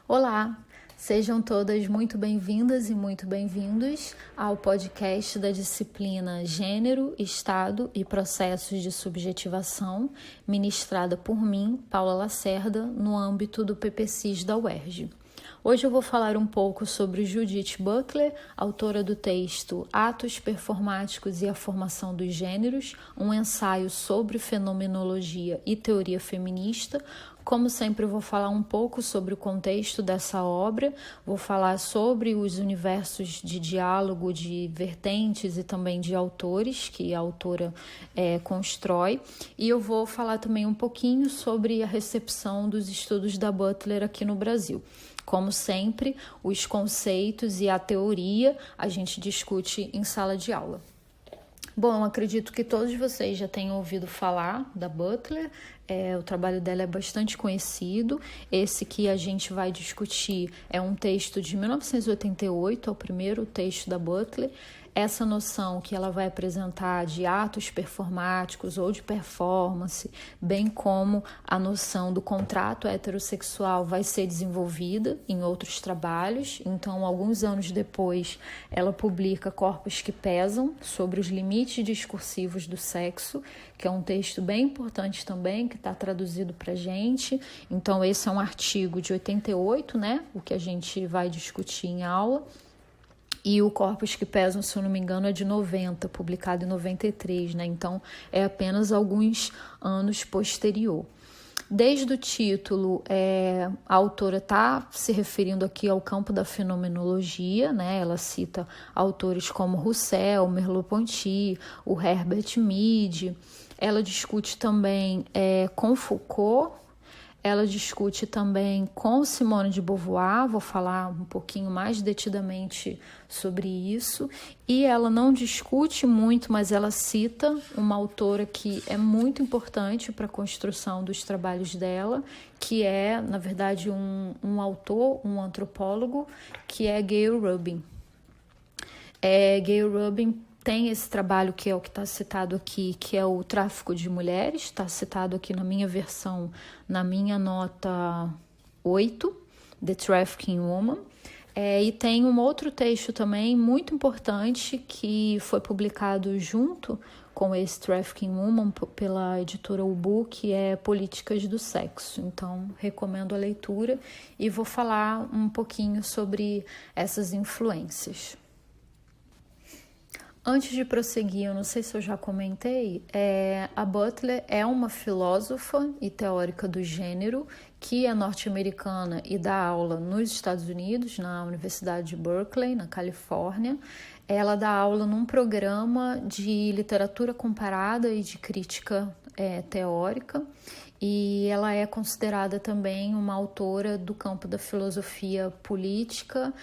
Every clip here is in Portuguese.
Olá, sejam todas muito bem-vindas e muito bem-vindos ao podcast da disciplina Gênero, Estado e Processos de Subjetivação, ministrada por mim, Paula Lacerda, no âmbito do PPCIS da UERJ. Hoje eu vou falar um pouco sobre Judith Butler, autora do texto Atos Performáticos e a Formação dos Gêneros, um ensaio sobre fenomenologia e teoria feminista. Como sempre, eu vou falar um pouco sobre o contexto dessa obra, vou falar sobre os universos de diálogo, de vertentes e também de autores que a autora constrói, e eu vou falar também um pouquinho sobre a recepção dos estudos da Butler aqui no Brasil. Como sempre, os conceitos e a teoria a gente discute em sala de aula. Bom, acredito que todos vocês já tenham ouvido falar da Butler, o trabalho dela é bastante conhecido. Esse que a gente vai discutir é um texto de 1988, é o primeiro texto da Butler. Essa noção que ela vai apresentar de atos performáticos ou de performance, bem como a noção do contrato heterossexual, vai ser desenvolvida em outros trabalhos. Então, alguns anos depois, ela publica Corpos que Pesam, sobre os limites discursivos do sexo, que é um texto bem importante também, que está traduzido para a gente. Então, esse é um artigo de 88, né? O que a gente vai discutir em aula. E o Corpos que Pesam, se eu não me engano, é de 90, publicado em 93, né? Então, é apenas alguns anos posterior. Desde o título, a autora está se referindo aqui ao campo da fenomenologia, né? Ela cita autores como Roussel, Merleau-Ponty, o Herbert Mead. Ela discute também com Foucault. Ela discute também com Simone de Beauvoir, vou falar um pouquinho mais detidamente sobre isso. E ela não discute muito, mas ela cita uma autora que é muito importante para a construção dos trabalhos dela, que é, na verdade, um autor, um antropólogo, que é Gayle Rubin. Gayle Rubin tem esse trabalho que é o que está citado aqui, que é o Tráfico de Mulheres, está citado aqui na minha versão, na minha nota 8, The Trafficking Woman. E tem um outro texto também muito importante que foi publicado junto com esse Trafficking Woman pela editora Ubu, que é Políticas do Sexo. Então, recomendo a leitura e vou falar um pouquinho sobre essas influências. Antes de prosseguir, eu não sei se eu já comentei, a Butler é uma filósofa e teórica do gênero que é norte-americana e dá aula nos Estados Unidos, na Universidade de Berkeley, na Califórnia. Ela dá aula num programa de literatura comparada e de crítica teórica, e ela é considerada também uma autora do campo da filosofia política,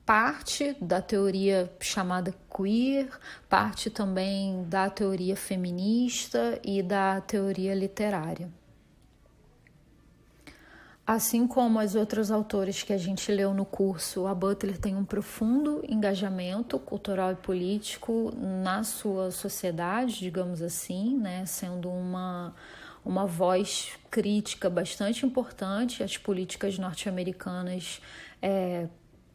parte da teoria chamada queer, parte também da teoria feminista e da teoria literária. Assim como as outras autores que a gente leu no curso, a Butler tem um profundo engajamento cultural e político na sua sociedade, digamos assim, né, sendo uma voz crítica bastante importante às políticas norte-americanas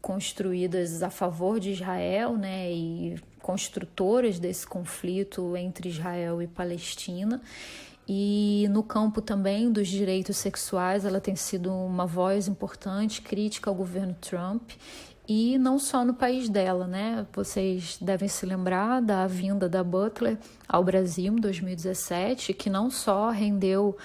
construídas a favor de Israel, né, e construtoras desse conflito entre Israel e Palestina. E no campo também dos direitos sexuais, ela tem sido uma voz importante, crítica ao governo Trump, e não só no país dela, né? Vocês devem se lembrar da vinda da Butler ao Brasil em 2017, que não só rendeu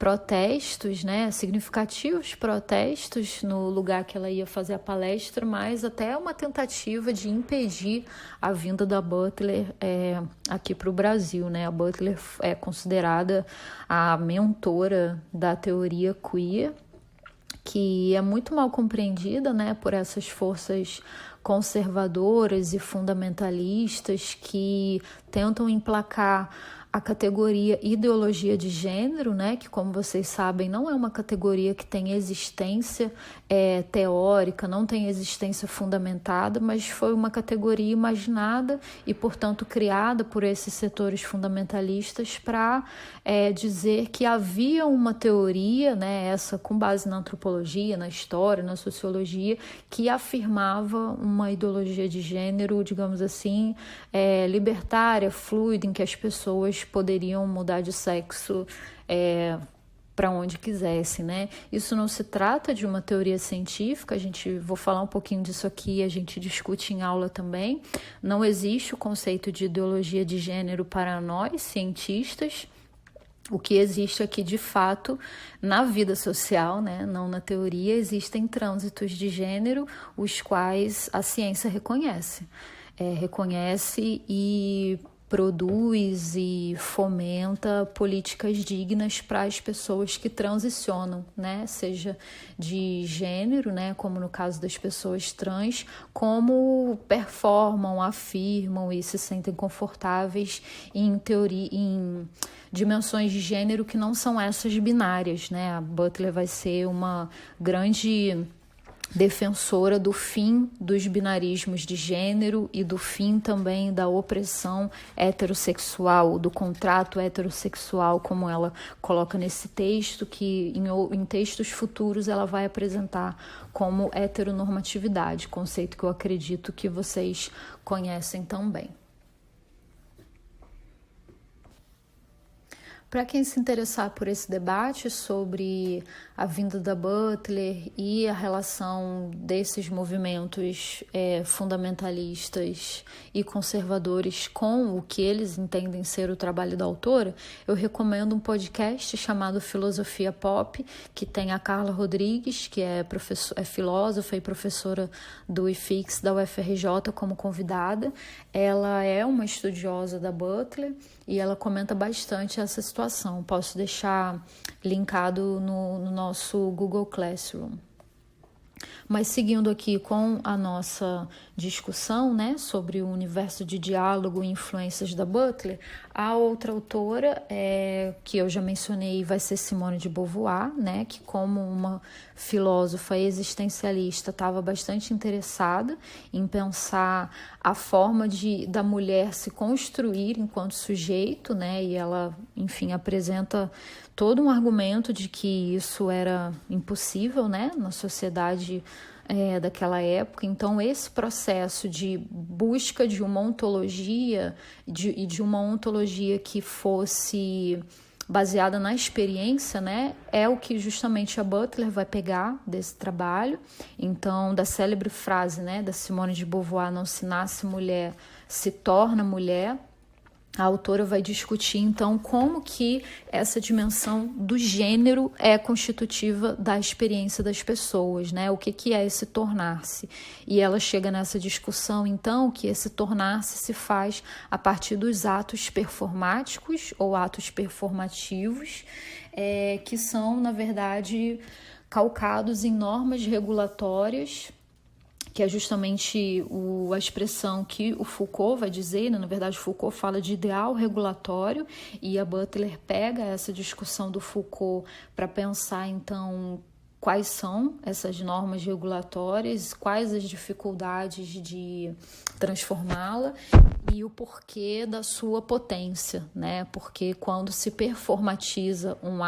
protestos, né, significativos protestos no lugar que ela ia fazer a palestra, mas até uma tentativa de impedir a vinda da Butler aqui para o Brasil, né? A Butler é considerada a mentora da teoria queer, que é muito mal compreendida, né, por essas forças conservadoras e fundamentalistas que tentam emplacar a categoria ideologia de gênero, né, que, como vocês sabem, não é uma categoria que tem existência teórica, não tem existência fundamentada, mas foi uma categoria imaginada e, portanto, criada por esses setores fundamentalistas para dizer que havia uma teoria, né, essa com base na antropologia, na história, na sociologia, que afirmava uma ideologia de gênero, digamos assim, libertária, fluida, em que as pessoas poderiam mudar de sexo para onde quisessem, né? Isso não se trata de uma teoria científica, vou falar um pouquinho disso aqui, a gente discute em aula também. Não existe o conceito de ideologia de gênero para nós, cientistas. O que existe aqui, de fato, na vida social, né? Não na teoria, existem trânsitos de gênero, os quais a ciência reconhece. Reconhece e produz e fomenta políticas dignas para as pessoas que transicionam, né? Seja de gênero, né? Como no caso das pessoas trans, como performam, afirmam e se sentem confortáveis em dimensões de gênero que não são essas binárias, né? A Butler vai ser uma grande defensora do fim dos binarismos de gênero e do fim também da opressão heterossexual, do contrato heterossexual, como ela coloca nesse texto, que em textos futuros ela vai apresentar como heteronormatividade, conceito que eu acredito que vocês conhecem também. Para quem se interessar por esse debate sobre a vinda da Butler e a relação desses movimentos fundamentalistas e conservadores com o que eles entendem ser o trabalho da autora, eu recomendo um podcast chamado Filosofia Pop, que tem a Carla Rodrigues, que é filósofa e professora do IFIX da UFRJ como convidada. Ela é uma estudiosa da Butler e ela comenta bastante essa situação. Posso deixar linkado no nosso Google Classroom. Mas seguindo aqui com a nossa discussão, né, sobre o universo de diálogo e influências da Butler, a outra autora que eu já mencionei vai ser Simone de Beauvoir, né, que como uma filósofa existencialista estava bastante interessada em pensar a forma da mulher se construir enquanto sujeito, né, e ela, enfim, apresenta todo um argumento de que isso era impossível, né, na sociedade daquela época. Então, esse processo de busca de uma ontologia e de uma ontologia que fosse baseada na experiência, né, é o que justamente a Butler vai pegar desse trabalho. Então, da célebre frase, né, da Simone de Beauvoir, não se nasce mulher, se torna mulher, a autora vai discutir, então, como que essa dimensão do gênero é constitutiva da experiência das pessoas, né? O que é esse tornar-se? E ela chega nessa discussão, então, que esse tornar-se se faz a partir dos atos performáticos ou atos performativos, que são, na verdade, calcados em normas regulatórias, que é justamente a expressão que o Foucault vai dizer, né? Na verdade, Foucault fala de ideal regulatório e a Butler pega essa discussão do Foucault para pensar, então, quais são essas normas regulatórias, quais as dificuldades de transformá-la e o porquê da sua potência, né? Porque quando se performatiza um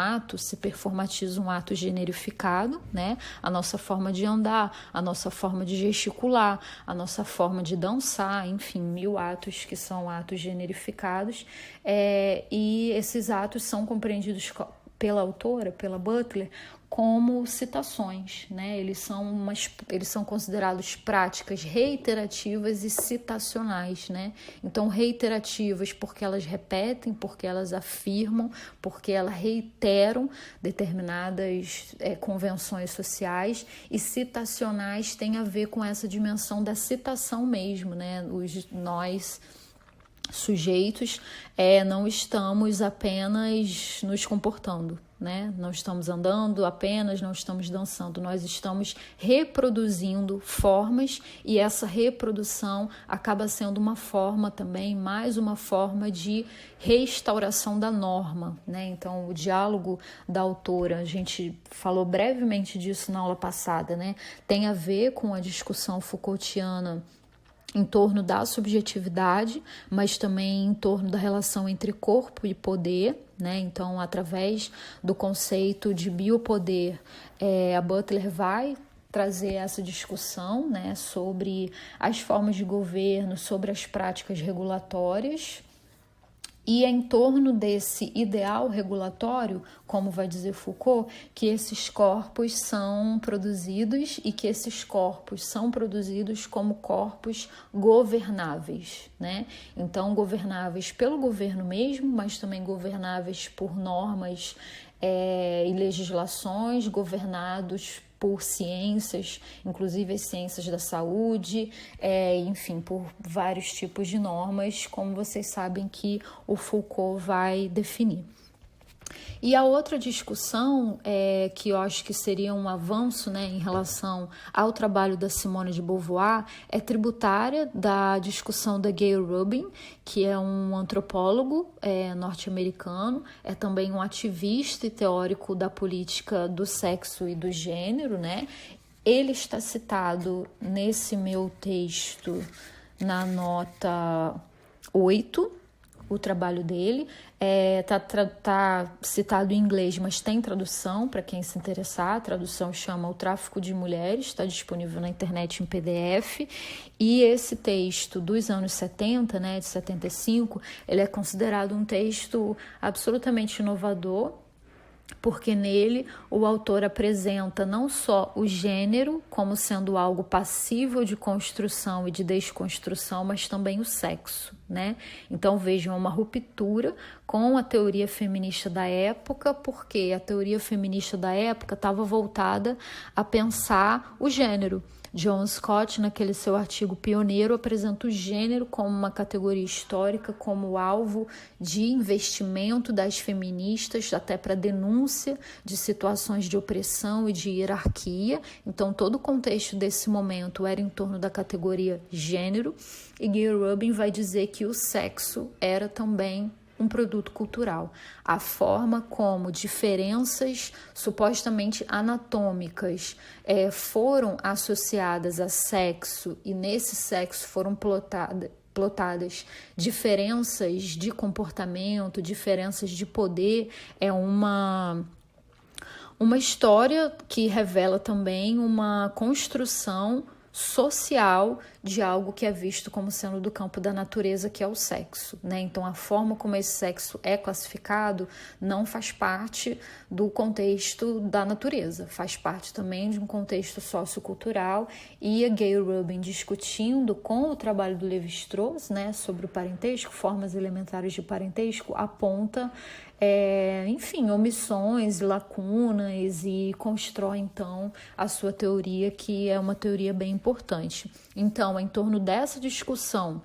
ato generificado, né? A nossa forma de andar, a nossa forma de gesticular, a nossa forma de dançar, enfim, 1000 atos que são atos generificados, e esses atos são compreendidos pela autora, pela Butler, como citações, né? Eles são considerados práticas reiterativas e citacionais, né? Então, reiterativas porque elas repetem, porque elas afirmam, porque elas reiteram determinadas convenções sociais, e citacionais tem a ver com essa dimensão da citação mesmo, né? Nós sujeitos não estamos apenas nos comportando, né? Não estamos andando apenas, não estamos dançando, nós estamos reproduzindo formas e essa reprodução acaba sendo uma forma também, mais uma forma de restauração da norma, né? Então, o diálogo da autora, a gente falou brevemente disso na aula passada, né? Tem a ver com a discussão Foucaultiana em torno da subjetividade, mas também em torno da relação entre corpo e poder, né? Então, através do conceito de biopoder, a Butler vai trazer essa discussão, né, sobre as formas de governo, sobre as práticas regulatórias. E é em torno desse ideal regulatório, como vai dizer Foucault, que esses corpos são produzidos e que esses corpos são produzidos como corpos governáveis, né? Então, governáveis pelo governo mesmo, mas também governáveis por normas e legislações, governados por ciências, inclusive as ciências da saúde, enfim, por vários tipos de normas, como vocês sabem que o Foucault vai definir. E a outra discussão, que eu acho que seria um avanço, né, em relação ao trabalho da Simone de Beauvoir, é tributária da discussão da Gayle Rubin, que é um antropólogo norte-americano, é também um ativista e teórico da política do sexo e do gênero, né? Ele está citado nesse meu texto na nota 8, o trabalho dele. Tá citado em inglês, mas tem tradução para quem se interessar. A tradução chama O Tráfico de Mulheres, está disponível na internet em PDF. E esse texto dos anos 70, né, de 75, ele é considerado um texto absolutamente inovador, porque nele o autor apresenta não só o gênero como sendo algo passível de construção e de desconstrução, mas também o sexo, né? Então vejam, uma ruptura com a teoria feminista da época, porque a teoria feminista da época estava voltada a pensar o gênero. John Scott, naquele seu artigo pioneiro, apresenta o gênero como uma categoria histórica, como alvo de investimento das feministas, até para denúncia de situações de opressão e de hierarquia. Então, todo o contexto desse momento era em torno da categoria gênero, e Gayle Rubin vai dizer que o sexo era também um produto cultural. A forma como diferenças supostamente anatômicas foram associadas a sexo e nesse sexo foram plotadas diferenças de comportamento, diferenças de poder, é uma história que revela também uma construção social de algo que é visto como sendo do campo da natureza, que é o sexo, né? Então, a forma como esse sexo é classificado não faz parte do contexto da natureza, faz parte também de um contexto sociocultural. E a Gayle Rubin, discutindo com o trabalho do Lévi-Strauss, né, sobre o parentesco, formas elementares de parentesco, aponta enfim, omissões e lacunas e constrói, então, a sua teoria, que é uma teoria bem importante. Então, em torno dessa discussão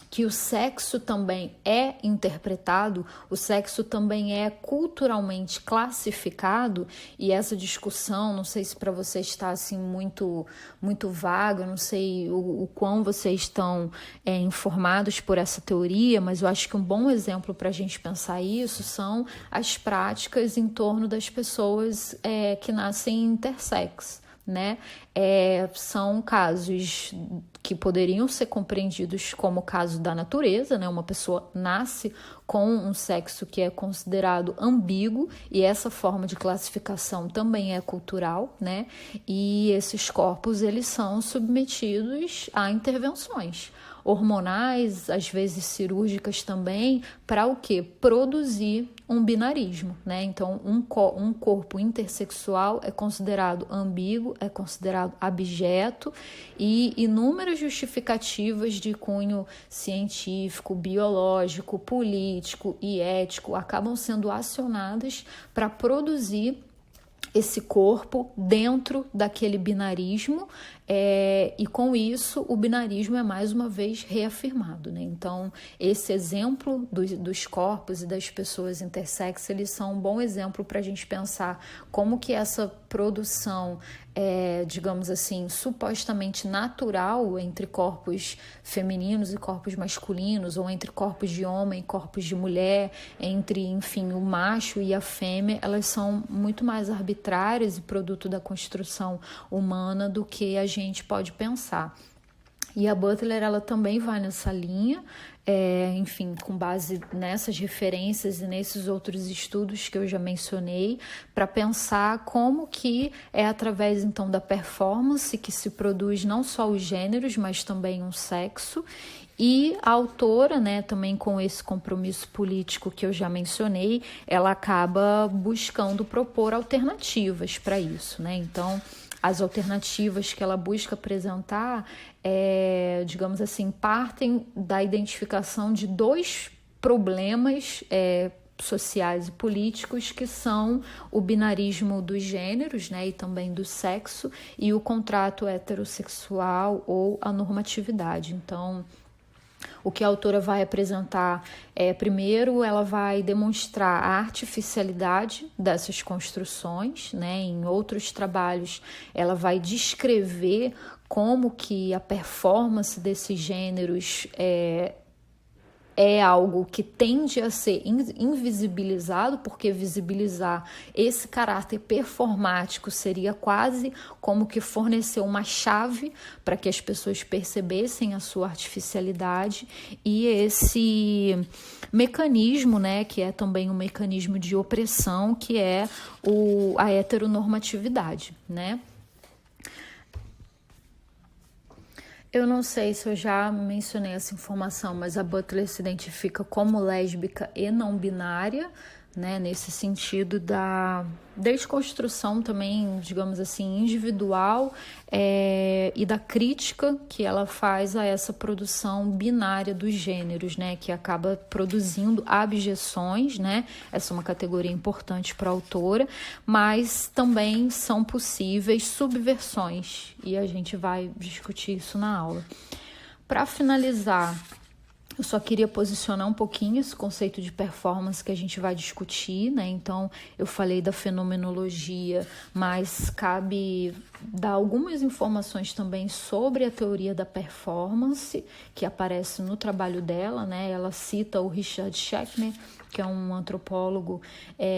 que o sexo também é interpretado, o sexo também é culturalmente classificado, e essa discussão, não sei se para vocês está assim muito vaga, não sei o quão vocês estão informados por essa teoria, mas eu acho que um bom exemplo para a gente pensar isso são as práticas em torno das pessoas que nascem intersex, né? São casos que poderiam ser compreendidos como o caso da natureza, né? Uma pessoa nasce com um sexo que é considerado ambíguo, e essa forma de classificação também é cultural, né? E esses corpos, eles são submetidos a intervenções hormonais, às vezes cirúrgicas também, para o quê? Produzir um binarismo, né? Então, um corpo intersexual é considerado ambíguo, é considerado abjeto, e inúmeras justificativas de cunho científico, biológico, político e ético acabam sendo acionadas para produzir esse corpo dentro daquele binarismo, e com isso o binarismo é mais uma vez reafirmado, né? Então esse exemplo dos corpos e das pessoas intersexas, eles são um bom exemplo para a gente pensar como que essa produção digamos assim, supostamente natural entre corpos femininos e corpos masculinos, ou entre corpos de homem e corpos de mulher, entre, enfim, o macho e a fêmea, elas são muito mais arbitrárias e produto da construção humana do que a gente pode pensar. E a Butler, ela também vai nessa linha, enfim, com base nessas referências e nesses outros estudos que eu já mencionei, para pensar como que é através, então, da performance que se produz não só os gêneros, mas também um sexo. E a autora, né, também com esse compromisso político que eu já mencionei, ela acaba buscando propor alternativas para isso, né? Então, as alternativas que ela busca apresentar, digamos assim, partem da identificação de dois problemas sociais e políticos, que são o binarismo dos gêneros, né, e também do sexo, e o contrato heterossexual ou a normatividade. Então, o que a autora vai apresentar primeiro, ela vai demonstrar a artificialidade dessas construções, né? Em outros trabalhos, ela vai descrever como que a performance desses gêneros é algo que tende a ser invisibilizado, porque visibilizar esse caráter performático seria quase como que fornecer uma chave para que as pessoas percebessem a sua artificialidade, e esse mecanismo, né, que é também um mecanismo de opressão, que é a heteronormatividade, né? Eu não sei se eu já mencionei essa informação, mas a Butler se identifica como lésbica e não binária, né, nesse sentido da desconstrução também, digamos assim, individual, e da crítica que ela faz a essa produção binária dos gêneros, né, que acaba produzindo abjeções, né? Essa é uma categoria importante para a autora, mas também são possíveis subversões, e a gente vai discutir isso na aula. Para finalizar, eu só queria posicionar um pouquinho esse conceito de performance que a gente vai discutir, né? Então, eu falei da fenomenologia, mas cabe dar algumas informações também sobre a teoria da performance, que aparece no trabalho dela, né? Ela cita o Richard Schechner, que é um antropólogo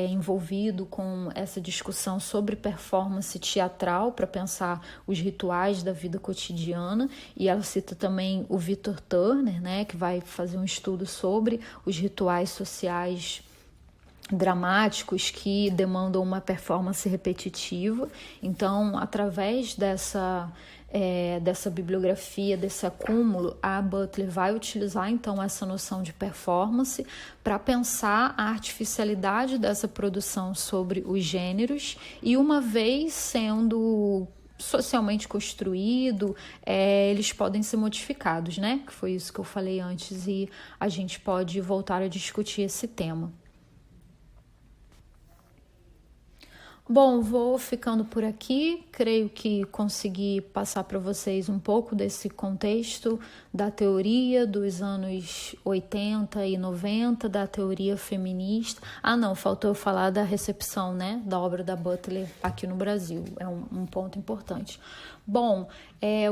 envolvido com essa discussão sobre performance teatral para pensar os rituais da vida cotidiana, e ela cita também o Victor Turner, né, que vai fazer um estudo sobre os rituais sociais dramáticos que demandam uma performance repetitiva. Então, através dessa bibliografia, desse acúmulo, a Butler vai utilizar então essa noção de performance para pensar a artificialidade dessa produção sobre os gêneros, e uma vez sendo socialmente construído, eles podem ser modificados, né? Que foi isso que eu falei antes, e a gente pode voltar a discutir esse tema. Bom, vou ficando por aqui. Creio que consegui passar para vocês um pouco desse contexto da teoria dos anos 80 e 90, da teoria feminista. Não, faltou eu falar da recepção, né, da obra da Butler aqui no Brasil. É um ponto importante. Bom,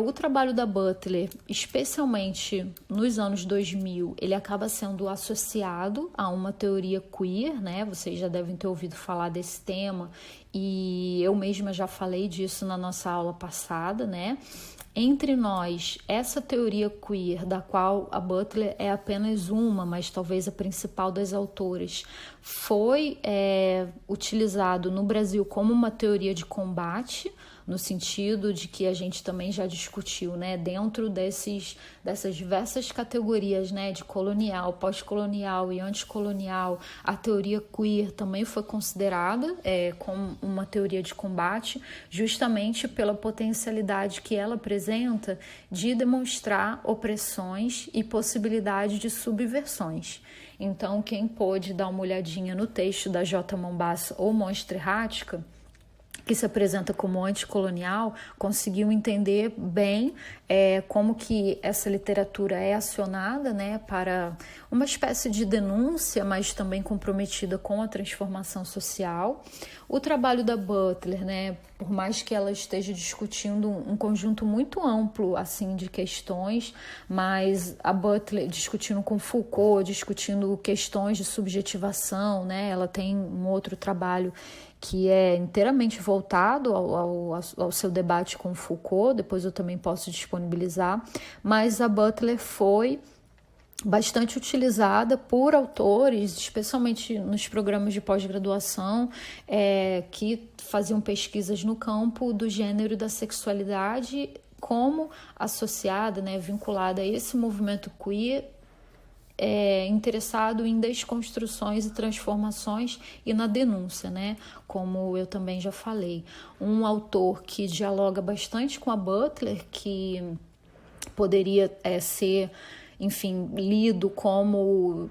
o trabalho da Butler, especialmente nos anos 2000, ele acaba sendo associado a uma teoria queer, né? Vocês já devem ter ouvido falar desse tema, e eu mesma já falei disso na nossa aula passada, né? Entre nós, essa teoria queer, da qual a Butler é apenas uma, mas talvez a principal das autoras, foi utilizado no Brasil como uma teoria de combate, no sentido de que a gente também já discutiu, né, dentro dessas diversas categorias, né, de colonial, pós-colonial e anticolonial, a teoria queer também foi considerada como uma teoria de combate, justamente pela potencialidade que ela apresenta de demonstrar opressões e possibilidade de subversões. Então, quem pôde dar uma olhadinha no texto da J. Mombassa ou Monstra Errática, que se apresenta como anticolonial, conseguiu entender bem como que essa literatura é acionada, né, para uma espécie de denúncia, mas também comprometida com a transformação social. O trabalho da Butler, né, por mais que ela esteja discutindo um conjunto muito amplo assim de questões, mas a Butler discutindo com Foucault, discutindo questões de subjetivação, né, ela tem um outro trabalho que é inteiramente voltado ao seu debate com Foucault, depois eu também posso disponibilizar, mas a Butler foi bastante utilizada por autores, especialmente nos programas de pós-graduação, que faziam pesquisas no campo do gênero e da sexualidade, como associada, né, vinculada a esse movimento queer, interessado em desconstruções e transformações e na denúncia, né? Como eu também já falei. Um autor que dialoga bastante com a Butler, que poderia ser, enfim, lido como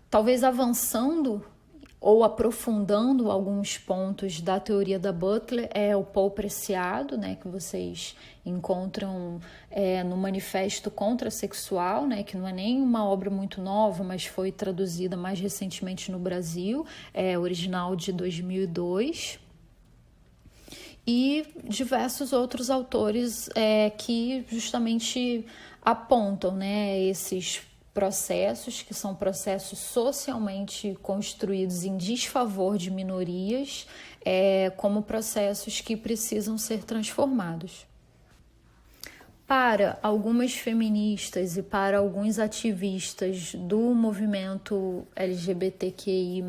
talvez avançando ou aprofundando alguns pontos da teoria da Butler, é o Paul Preciado, né, que vocês encontram no Manifesto Contrasexual, né, que não é nem uma obra muito nova, mas foi traduzida mais recentemente no Brasil, original de 2002. E diversos outros autores que justamente apontam, né, esses processos que são processos socialmente construídos em desfavor de minorias, como processos que precisam ser transformados. Para algumas feministas e para alguns ativistas do movimento LGBTQI+,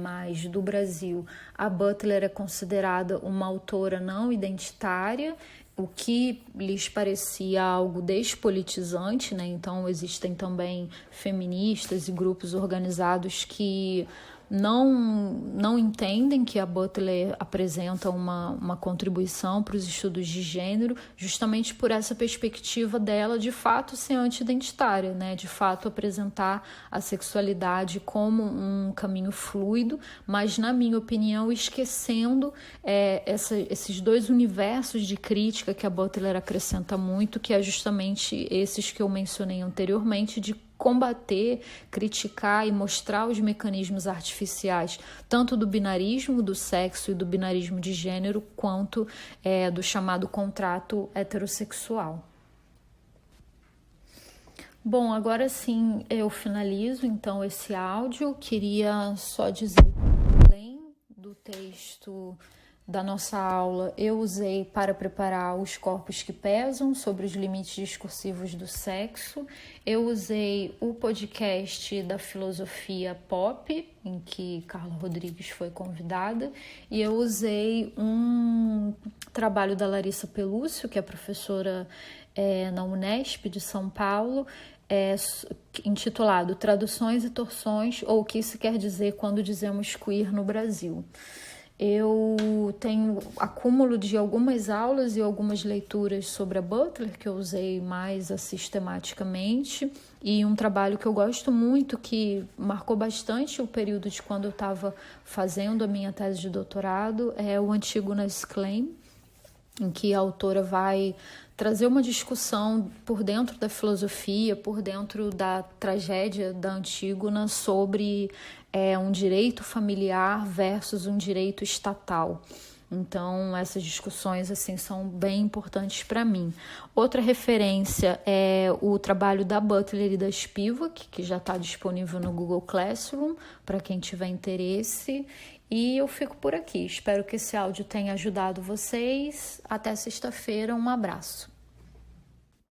do Brasil, a Butler é considerada uma autora não identitária, o que lhes parecia algo despolitizante, né? Então existem também feministas e grupos organizados que não entendem que a Butler apresenta uma contribuição para os estudos de gênero, justamente por essa perspectiva dela de fato ser anti-identitária, né? De fato apresentar a sexualidade como um caminho fluido, mas, na minha opinião, esquecendo esses dois universos de crítica que a Butler acrescenta muito, que é justamente esses que eu mencionei anteriormente, de combater, criticar e mostrar os mecanismos artificiais, tanto do binarismo do sexo e do binarismo de gênero, quanto do chamado contrato heterossexual. Bom, agora sim eu finalizo então esse áudio. Queria só dizer que, além do texto da nossa aula, eu usei para preparar Os Corpos que Pesam, sobre os limites discursivos do sexo. Eu usei o podcast da filosofia pop, em que Carla Rodrigues foi convidada, e eu usei um trabalho da Larissa Pelúcio, que é professora na Unesp de São Paulo, intitulado Traduções e Torções, ou o que isso quer dizer quando dizemos queer no Brasil. Eu tenho acúmulo de algumas aulas e algumas leituras sobre a Butler, que eu usei mais sistematicamente, e um trabalho que eu gosto muito, que marcou bastante o período de quando eu estava fazendo a minha tese de doutorado, é o Antígona's Claim, em que a autora vai trazer uma discussão por dentro da filosofia, por dentro da tragédia da Antígona, sobre um direito familiar versus um direito estatal. Então, essas discussões assim são bem importantes para mim. Outra referência é o trabalho da Butler e da Spivak, que já está disponível no Google Classroom, para quem tiver interesse. E eu fico por aqui. Espero que esse áudio tenha ajudado vocês. Até sexta-feira. Um abraço.